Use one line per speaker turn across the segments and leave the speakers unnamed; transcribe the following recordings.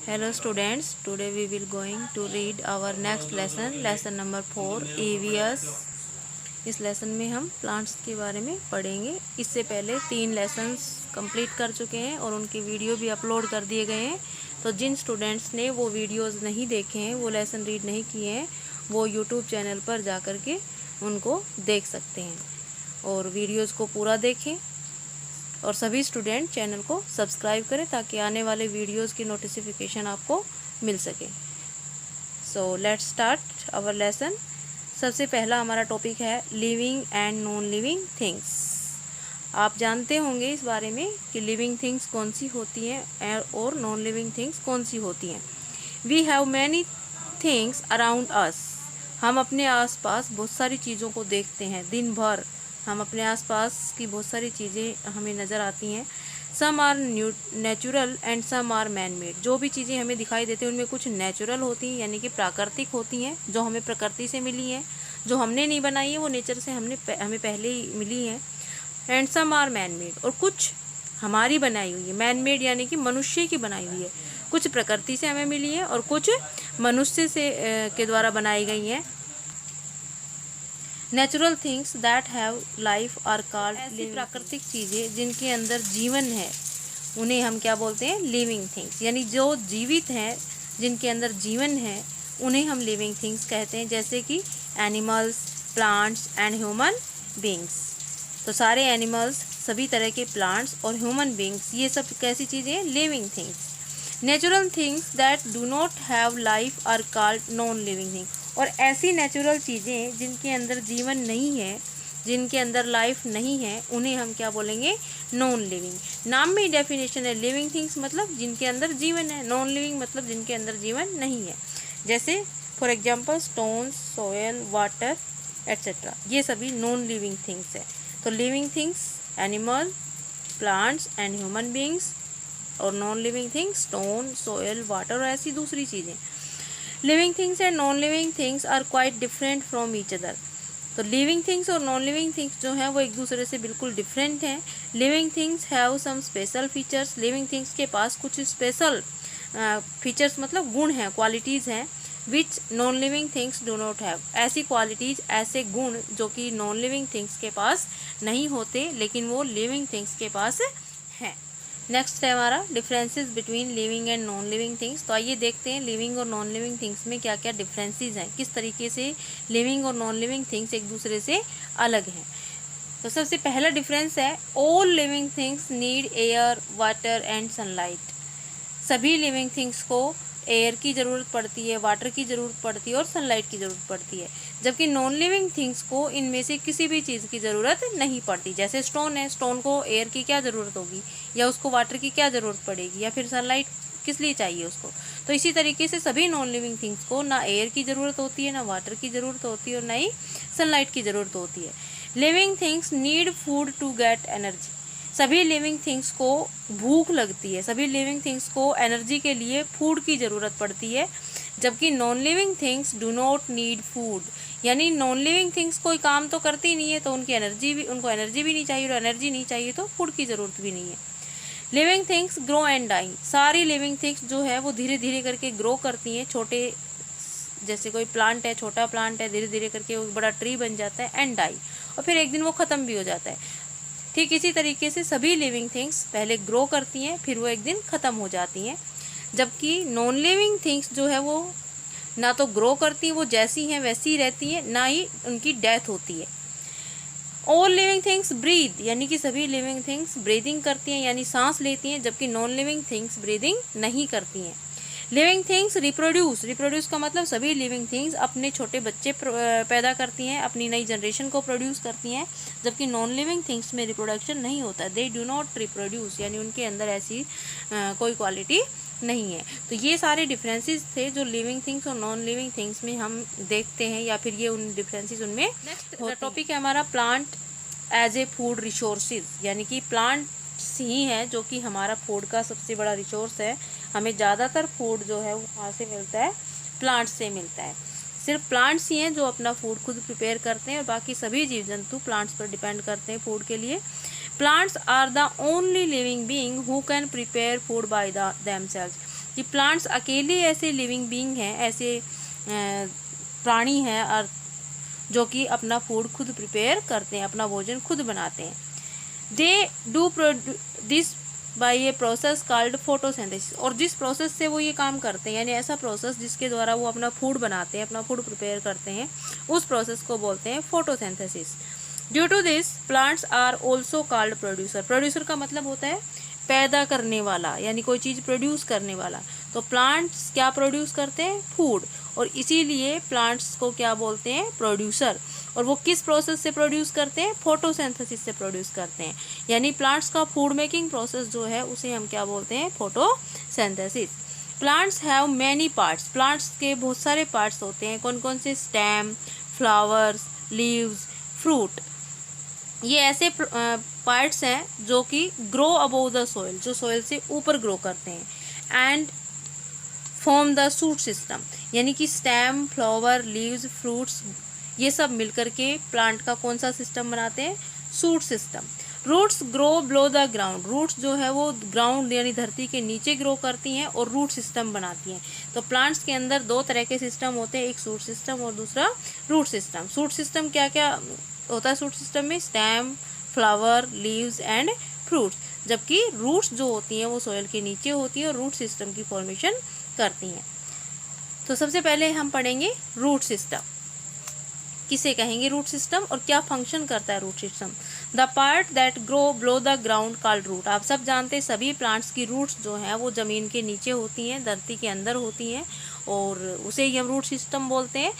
Hello students, today we will going to read our next lesson number 4 EVS। इस lesson में हम plants के बारे में पढ़ेंगे। इससे पहले 3 लेसन्स कंप्लीट कर चुके हैं और उनके वीडियो भी अपलोड कर दिए गए हैं। तो जिन स्टूडेंट्स ने वो वीडियोस नहीं देखे हैं, वो लेसन रीड नहीं किए हैं, वो यूट्यूब चैनल पर जा कर के उनको देख सकते हैं और वीडियोज़ को पूरा देखें। और सभी स्टूडेंट चैनल को सब्सक्राइब करें ताकि आने वाले वीडियोस की नोटिफिकेशन आपको मिल सके। So let's start our lesson. सबसे पहला हमारा टॉपिक है living and non living things. आप जानते होंगे इस बारे में कि लिविंग थिंग्स कौन सी होती हैं और नॉन लिविंग थिंग्स कौन सी होती हैं। We have many things around us. हम अपने आसपास बहुत सारी चीज़ों को देखते हैं। दिन भर हम अपने आसपास की बहुत सारी चीज़ें हमें नज़र आती हैं। Some are natural and some are man made. जो भी चीज़ें हमें दिखाई देती हैं उनमें कुछ नेचुरल होती हैं यानी कि प्राकृतिक होती हैं, जो हमें प्रकृति से मिली हैं, जो हमने नहीं बनाई है, वो नेचर से हमें पहले ही मिली हैं। And some are man made, और कुछ हमारी बनाई हुई है। मैन मेड यानी कि मनुष्य की बनाई हुई है। कुछ प्रकृति से हमें मिली है और कुछ मनुष्य से के द्वारा बनाई गई हैं। Natural things that have life are called. ऐसी प्राकृतिक चीज़ें जिनके अंदर जीवन है उन्हें हम क्या बोलते हैं? Living things. यानी जो जीवित हैं, जिनके अंदर जीवन है, उन्हें हम लिविंग थिंग्स कहते हैं। जैसे कि animals, plants and human beings. तो सारे एनिमल्स, सभी तरह के प्लांट्स और ह्यूमन बींग्स, ये सब कैसी चीज़ें हैं? Living things. Natural things that do not have life are called non living things. और ऐसी नेचुरल चीज़ें जिनके अंदर जीवन नहीं है, जिनके अंदर लाइफ नहीं है, उन्हें हम क्या बोलेंगे? Non living. नाम में ही डेफिनेशन है। लिविंग थिंग्स मतलब जिनके अंदर जीवन है, नॉन लिविंग मतलब जिनके अंदर जीवन नहीं है। जैसे for example stones, soil, water etcetera, ये सभी नॉन लिविंग थिंग्स है। तो living things animal, plants and human beings, और non living things stone, soil, water और ऐसी दूसरी चीज़ें। Living things and non living things are quite different from each other. तो लिविंग थिंग्स और नॉन लिविंग थिंग्स जो हैं वो एक दूसरे से बिल्कुल डिफरेंट हैं। Living things have some special features. Living things के पास कुछ स्पेशल फीचर्स मतलब गुण हैं, क्वालिटीज़ हैं, which non living things do not have. ऐसी क्वालिटीज़, ऐसे गुण जो कि नॉन लिविंग थिंग्स के पास नहीं होते लेकिन वो लिविंग थिंग्स के पास हैं। नेक्स्ट है हमारा differences between living and non living things. तो आइए देखते हैं लिविंग और नॉन लिविंग थिंग्स में क्या क्या डिफरेंसेस हैं, किस तरीके से लिविंग और नॉन लिविंग थिंग्स एक दूसरे से अलग हैं। तो सबसे पहला डिफरेंस है all living things need air, water and sunlight. सभी लिविंग थिंग्स को एयर की ज़रूरत पड़ती है, वाटर की ज़रूरत पड़ती है और सनलाइट की ज़रूरत पड़ती है। जबकि नॉन लिविंग थिंग्स को इनमें से किसी भी चीज़ की ज़रूरत नहीं पड़ती। जैसे स्टोन है, स्टोन को एयर की क्या ज़रूरत होगी, या उसको वाटर की क्या ज़रूरत पड़ेगी, या फिर सनलाइट किस लिए चाहिए उसको। तो इसी तरीके से सभी नॉन लिविंग थिंग्स को ना एयर की ज़रूरत होती है, ना वाटर की ज़रूरत होती है और ना ही सनलाइट की ज़रूरत होती है। Living things need food to get energy. सभी लिविंग थिंग्स को भूख लगती है, सभी लिविंग थिंग्स को एनर्जी के लिए फूड की ज़रूरत पड़ती है। जबकि non living things do not need food. यानी नॉन लिविंग थिंग्स कोई काम तो करती नहीं है तो उनको एनर्जी भी नहीं चाहिए, और एनर्जी नहीं चाहिए तो फूड की ज़रूरत भी नहीं है। Living things grow and die. सारी लिविंग थिंग्स जो है वो धीरे धीरे करके ग्रो करती हैं। छोटे, जैसे कोई प्लांट है, छोटा प्लांट है, धीरे धीरे करके वो बड़ा ट्री बन जाता है, एंड डाई, और फिर एक दिन वो ख़त्म भी हो जाता है। ठीक इसी तरीके से सभी लिविंग थिंग्स पहले ग्रो करती हैं, फिर वो एक दिन ख़त्म हो जाती हैं। जबकि नॉन लिविंग थिंग्स जो है वो ना तो ग्रो करती हैं, वो जैसी हैं वैसी ही रहती हैं, ना ही उनकी डेथ होती है। ऑल लिविंग थिंग्स ब्रीद, यानी कि सभी लिविंग थिंग्स ब्रीदिंग करती हैं यानी सांस लेती हैं, जबकि नॉन लिविंग थिंग्स ब्रीदिंग नहीं करती हैं। Living things reproduce. रिप्रोड्यूस का मतलब सभी लिविंग थिंग्स अपने छोटे बच्चे पैदा करती हैं, अपनी नई जनरेशन को प्रोड्यूस करती हैं, जबकि नॉन लिविंग थिंग्स में रिप्रोडक्शन नहीं होता। दे डू नॉट रिप्रोड्यूस, यानी उनके अंदर ऐसी कोई क्वालिटी नहीं है। तो ये सारे डिफरेंसेस थे जो लिविंग थिंग्स और नॉन लिविंग थिंग्स में हम देखते हैं, या फिर ये उन डिफरेंसेस उनमें। नेक्स्ट टॉपिक है हमारा plant as a food resources. यानी कि प्लांट्स ही हैं जो कि हमारा फूड का सबसे बड़ा रिसोर्स है। हमें ज़्यादातर फूड जो है वो कहाँ से मिलता है? प्लांट्स से मिलता है। सिर्फ प्लांट्स ही हैं जो अपना फूड खुद प्रिपेयर करते हैं, और बाकी सभी जीव जंतु प्लांट्स पर डिपेंड करते हैं फूड के लिए। Plants are the only living being who can prepare food by themselves. कि प्लांट्स अकेले ऐसे लिविंग बीइंग हैं, ऐसे प्राणी हैं और जो कि अपना फूड खुद प्रिपेयर करते हैं, अपना भोजन खुद बनाते हैं। They do this by a process called photosynthesis, और जिस प्रोसेस से वो ये काम करते हैं, यानी ऐसा प्रोसेस जिसके द्वारा वो अपना फूड बनाते हैं, अपना फूड प्रिपेयर करते हैं, उस प्रोसेस को बोलते हैं photosynthesis. Due to this plants are also called producer. Producer का मतलब होता है पैदा करने वाला, यानी कोई चीज़ प्रोड्यूस करने वाला। तो प्लांट्स क्या प्रोड्यूस करते हैं? फूड, और इसीलिए प्लांट्स को क्या बोलते हैं? प्रोड्यूसर। और वो किस प्रोसेस से प्रोड्यूस करते हैं? फोटोसिंथेसिस से प्रोड्यूस करते हैं। यानी प्लांट्स का फूड मेकिंग प्रोसेस जो है उसे हम क्या बोलते हैं? Photosynthesis. Plants have many parts. Plants के बहुत सारे पार्ट्स होते हैं। कौन कौन से? Stem, flowers, leaves, fruit. ये ऐसे पार्ट्स हैं जो कि ग्रो अबोव द सोइल, जो सोइल से ऊपर ग्रो करते हैं। And form the shoot system, यानी कि स्टेम, फ्लावर, लीव्स, फ्रूट्स, ये सब मिलकर के प्लांट का कौन सा सिस्टम बनाते हैं? Shoot system. Roots grow below the ground. Roots जो है वो ग्राउंड यानी धरती के नीचे ग्रो करती हैं और रूट सिस्टम बनाती हैं। तो प्लांट्स के अंदर दो तरह के सिस्टम होते हैं, एक शूट सिस्टम और दूसरा रूट सिस्टम। शूट सिस्टम क्या क्या होता है? शूट सिस्टम में stem, flower, leaves and fruits, जबकि रूट्स जो होती हैं वो सोइल के नीचे होती हैं और रूट सिस्टम की फॉर्मेशन करती हैं। तो सबसे पहले हम पढ़ेंगे रूट सिस्टम। किसे कहेंगे रूट सिस्टम और क्या फंक्शन करता है root system? The part that grow below the ground called root. आप सब जानते हैं सभी प्लांट्स की रूट्स जो हैं वो ज़मीन के नीचे होती हैं, धरती के अंदर होती हैं, और उसे ही हम रूट सिस्टम बोलते हैं।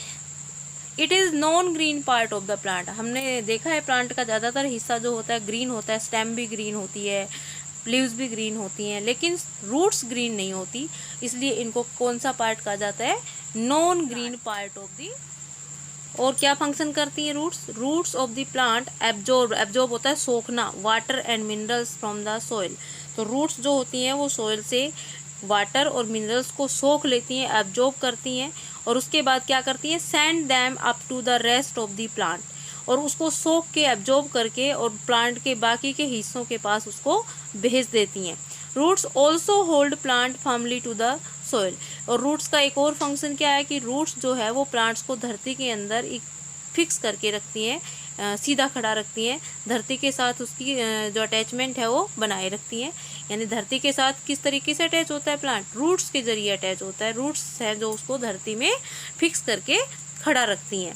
It is non green part of the plant. हमने देखा है प्लांट का ज़्यादातर हिस्सा जो होता है ग्रीन होता है, स्टेम भी ग्रीन होती है, लीव्स भी ग्रीन होती हैं, लेकिन रूट्स ग्रीन नहीं होती, इसलिए इनको कौन सा पार्ट कहा जाता है? Non green part of the. और क्या फंक्शन करती हैं roots? Roots of the plant absorb, absorb होता है सोखना, water and minerals from the soil. तो रूट्स जो होती हैं वो सोइल से वाटर और मिनरल्स को सोख लेती हैं, एब्जॉर्ब करती हैं, और उसके बाद क्या करती हैं? Send them up to the rest of the plant, और उसको सोख के एब्जॉर्ब करके और प्लांट के बाकी के हिस्सों के पास उसको भेज देती हैं। Roots also hold plant firmly to the soil. और रूट्स का एक और फंक्शन क्या है कि रूट्स जो है वो प्लांट्स को धरती के अंदर एक फिक्स करके रखती हैं, सीधा खड़ा रखती हैं, धरती के साथ उसकी जो अटैचमेंट है वो बनाए रखती हैं। यानी धरती के साथ किस तरीके से अटैच होता है प्लांट? रूट्स के जरिए अटैच होता है। रूट्स हैं जो उसको धरती में फिक्स करके खड़ा रखती हैं।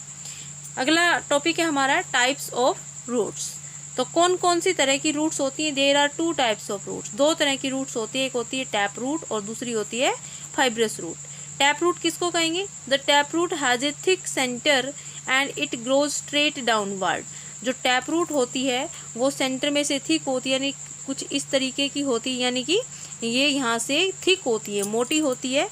अगला टॉपिक है हमारा टाइप्स ऑफ रूट्स। तो कौन कौन सी तरह की रूट्स होती हैं? There are two types of roots. दो तरह की रूट्स होती है, एक होती है टैप रूट और दूसरी होती है फाइब्रस रूट। टैप रूट किसको कहेंगे? The tap root has a thick centre and it grows straight downward. जो टैप रूट होती है वो सेंटर में से थिक होती है, यानी कुछ इस तरीके की होती है, यानी कि ये यहाँ से थिक होती है, मोटी होती है,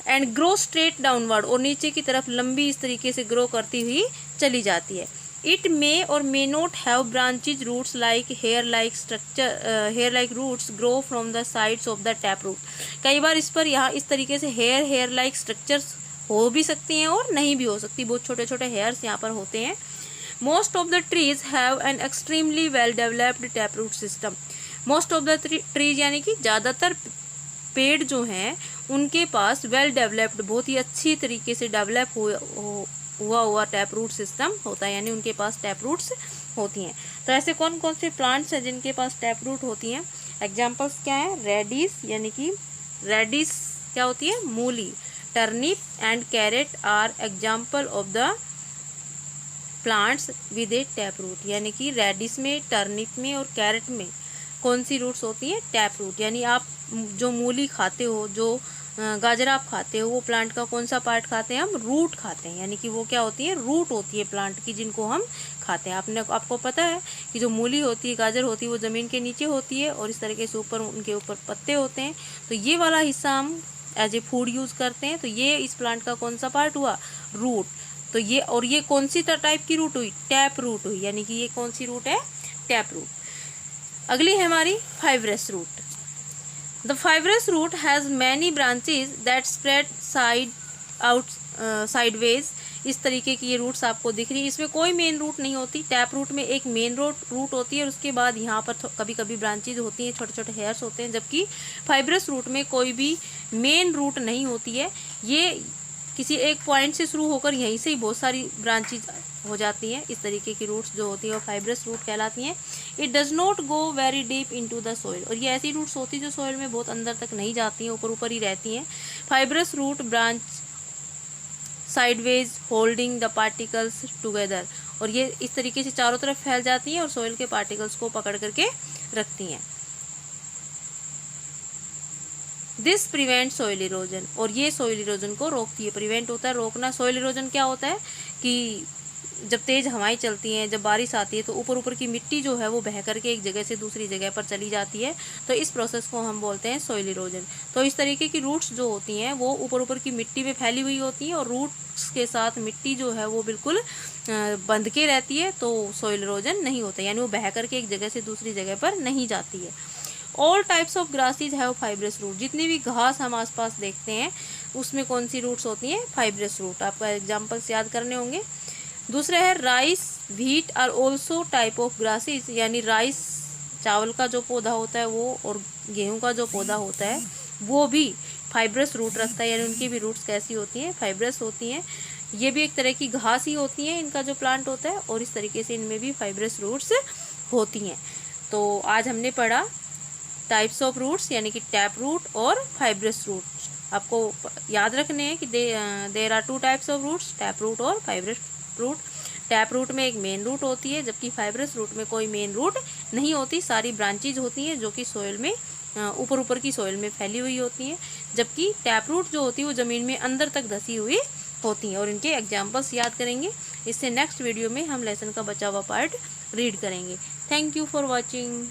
एंड ग्रो स्ट्रेट डाउनवर्ड, और नीचे की तरफ लंबी इस तरीके से ग्रो करती हुई चली जाती है। It may or may not have branches roots like hair like structure, hair like roots grow from the sides of the tap root. कई बार इस पर यहाँ इस तरीके से हेयर लाइक स्ट्रक्चर्स हो भी सकती हैं और नहीं भी हो सकती, बहुत छोटे छोटे हेयर्स यहाँ पर होते हैं। Most of the trees have an extremely well developed tap root system. Most of the trees यानी कि ज़्यादातर पेड़ जो हैं उनके पास वेल डेवलप्ड, बहुत ही अच्छी तरीके से डेवलप हुआ टैप रूट सिस्टम होता है, यानी उनके पास टैप रूट्स होती हैं। तो ऐसे कौन कौन से प्लांट्स हैं जिनके पास टैप रूट होती हैं? एग्जांपल्स क्या हैं? रेडिश, यानी कि रेडिश क्या होती है? मूली। Turnip and carrot are example of the plants with a tap root. यानी कि रेडिश में, टर्निप में और कैरेट में कौन सी रूट्स होती हैं? Tap root. यानी आप जो मूली खाते हो, जो गाजर आप खाते हो, वो प्लांट का कौन सा पार्ट खाते हैं? हम रूट खाते हैं, यानी कि वो क्या होती है? रूट होती है प्लांट की, जिनको हम खाते हैं। आपको पता है कि जो मूली होती है, गाजर होती है, वो ज़मीन के नीचे होती है और इस तरीके से ऊपर उनके ऊपर पत्ते होते हैं। तो ये वाला हिस्सा हम एज ए फूड यूज़ करते हैं। तो ये इस प्लांट का कौन सा पार्ट हुआ? रूट। तो ये, और ये कौन सी टाइप की रूट हुई? टैप रूट हुई, यानी कि ये कौन सी रूट है? Tap root. अगली है हमारी fibrous root. The fibrous root has many branches that spread sideways इस तरीके की ये रूट्स आपको दिख रही है। इसमें कोई मेन रूट नहीं होती। टैप रूट में एक मेन रूट होती है और उसके बाद यहाँ पर कभी कभी ब्रांचेज होती हैं, छोटे छोटे हेयर्स होते हैं, जबकि फाइब्रस रूट में कोई भी मेन रूट नहीं होती है। ये किसी एक पॉइंट से शुरू होकर यहीं से ही बहुत सारी ब्रांचेज हो जाती हैं। इस तरीके की रूट्स जो होती हैं वो फाइब्रस रूट कहलाती हैं। It does not go very deep into the soil, और ये ऐसी रूट्स होती हैं जो सॉइल में बहुत अंदर तक नहीं जाती हैं, ऊपर ऊपर ही रहती हैं। Fibrous root branch sideways holding the particles together, और ये इस तरीके से चारों तरफ फैल जाती हैं और सॉइल के पार्टिकल्स को पकड़ करके रखती हैं। दिस प्रिवेंट सॉइल इरोजन, और ये सॉइल इरोजन को रोकती है। प्रिवेंट होता है रोकना, सॉइल इरोजन क्या होता है कि जब तेज़ हवाएं चलती हैं, जब बारिश आती है, तो ऊपर ऊपर की मिट्टी जो है वो बह करके एक जगह से दूसरी जगह पर चली जाती है, तो इस प्रोसेस को हम बोलते हैं सॉइल इरोजन। तो इस तरीके की रूट्स जो होती हैं वो ऊपर ऊपर की मिट्टी में फैली हुई होती हैं और रूट्स के साथ मिट्टी जो है वो बिल्कुल बंध के रहती है, तो सॉइल इरोजन नहीं होता, यानी वो बह करके एक जगह से दूसरी जगह पर नहीं जाती है। All types of grasses have fibrous root, जितनी भी घास हम आसपास देखते हैं उसमें कौन सी रूट्स होती हैं? Fibrous root. आपको एग्जांपल्स याद करने होंगे। दूसरा है rice wheat are also type of grasses, यानी राइस चावल का जो पौधा होता है वो, और गेहूं का जो पौधा होता है वो भी फाइब्रस रूट रखता है, यानी उनकी भी रूट्स कैसी होती हैं? फाइब्रस होती हैं। ये भी एक तरह की घास ही होती हैं, इनका जो प्लांट होता है, और इस तरीके से इनमें भी फाइब्रस रूट्स होती हैं। तो आज हमने पढ़ा टाइप्स ऑफ रूट्स, यानी कि टैप रूट और फाइब्रस रूट्स। आपको याद रखने हैं कि there are two types of roots, tap root और फाइब्रस रूट। टैप रूट में एक मेन रूट होती है, जबकि फाइब्रस रूट में कोई मेन रूट नहीं होती, सारी ब्रांचेज होती हैं जो कि सॉइल में ऊपर ऊपर की सॉइल में फैली हुई होती हैं, जबकि टैप रूट जो होती है वो ज़मीन में अंदर तक धसी हुई होती हैं। और इनके एग्जाम्पल्स याद करेंगे। इससे नेक्स्ट वीडियो में हम लेसन का बचा हुआ पार्ट रीड करेंगे। Thank you for watching.